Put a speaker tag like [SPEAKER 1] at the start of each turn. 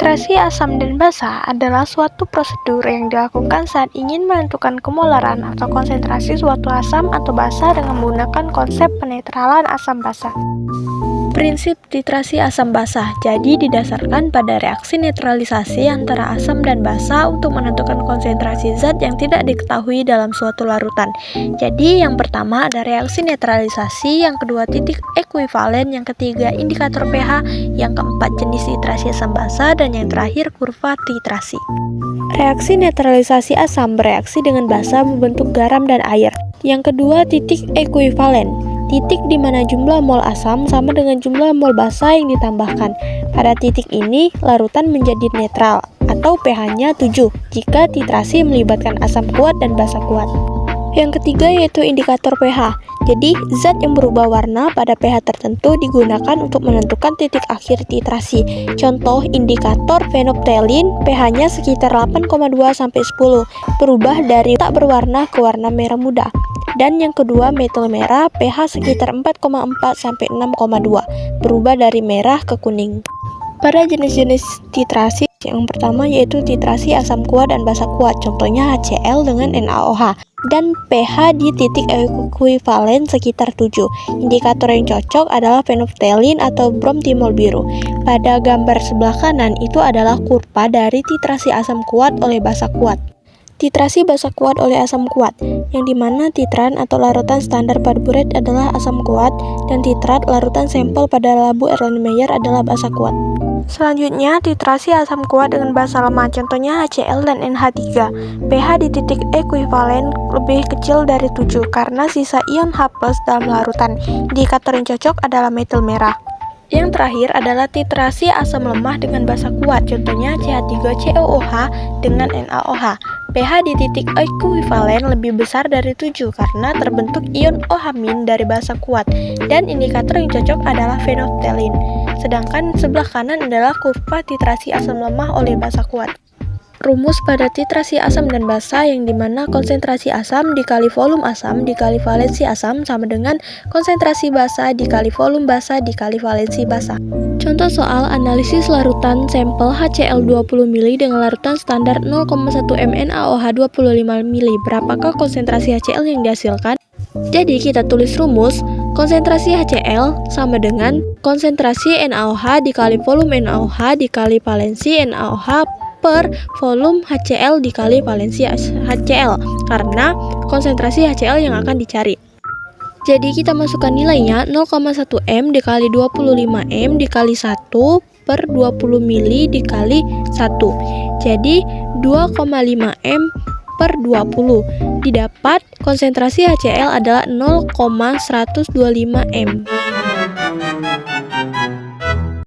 [SPEAKER 1] Titrasi asam dan basa adalah suatu prosedur yang dilakukan saat ingin menentukan kemolaran atau konsentrasi suatu asam atau basa dengan menggunakan konsep penetralan asam basa. Prinsip titrasi asam basa jadi didasarkan pada reaksi netralisasi antara asam dan basa untuk menentukan konsentrasi zat yang tidak diketahui dalam suatu larutan. Jadi yang pertama ada reaksi netralisasi, yang kedua titik ekuivalen, yang ketiga indikator pH, yang keempat jenis titrasi asam basa, dan yang terakhir kurva titrasi. Reaksi netralisasi asam bereaksi dengan basa membentuk garam dan air. Yang kedua titik ekuivalen, titik di mana jumlah mol asam sama dengan jumlah mol basa yang ditambahkan. Pada titik ini, larutan menjadi netral atau pH-nya 7 jika titrasi melibatkan asam kuat dan basa kuat. Yang ketiga yaitu indikator pH. Jadi, zat yang berubah warna pada pH tertentu digunakan untuk menentukan titik akhir titrasi. Contoh, indikator fenolphthalein pH-nya sekitar 8,2-10, berubah dari tak berwarna ke warna merah muda. Dan yang kedua, metil merah pH sekitar 4,4-6,2, berubah dari merah ke kuning. Pada jenis-jenis titrasi, yang pertama yaitu titrasi asam kuat dan basa kuat, contohnya HCl dengan NaOH, dan pH di titik ekuivalen sekitar 7. Indikator yang cocok adalah fenolphthalein atau bromtimol biru. Pada gambar sebelah kanan itu adalah kurva dari titrasi asam kuat oleh basa kuat. Titrasi basa kuat oleh asam kuat, yang dimana titran atau larutan standar pada buret adalah asam kuat, dan titrat larutan sampel pada labu Erlenmeyer adalah basa kuat. Selanjutnya, titrasi asam kuat dengan basa lemah, contohnya HCl dan NH3. pH di titik ekuivalen lebih kecil dari 7 karena sisa ion H+ dalam larutan. Indikator yang cocok adalah metil merah. Yang terakhir adalah titrasi asam lemah dengan basa kuat, contohnya CH3COOH dengan NaOH. pH di titik ekuivalen lebih besar dari 7 karena terbentuk ion OH- dari basa kuat, dan indikator yang cocok adalah fenolphthalein. Sedangkan sebelah kanan adalah kurva titrasi asam lemah oleh basa kuat. Rumus pada titrasi asam dan basa yang dimana konsentrasi asam dikali volume asam dikali valensi asam sama dengan konsentrasi basa dikali volume basa dikali valensi basa. Contoh soal analisis larutan sampel HCl 20 ml dengan larutan standar 0,1 mNaOH 25 ml. Berapakah konsentrasi HCl yang dihasilkan? Jadi kita tulis rumus konsentrasi HCl sama dengan konsentrasi NaOH dikali volume NaOH dikali valensi NaOH per volume HCl dikali valensi HCl, karena konsentrasi HCl yang akan dicari. Jadi kita masukkan nilainya 0,1 M dikali 25 M dikali 1 per 20 mili dikali 1. Jadi 2,5 M per 20. Didapat konsentrasi HCl adalah 0,125 M.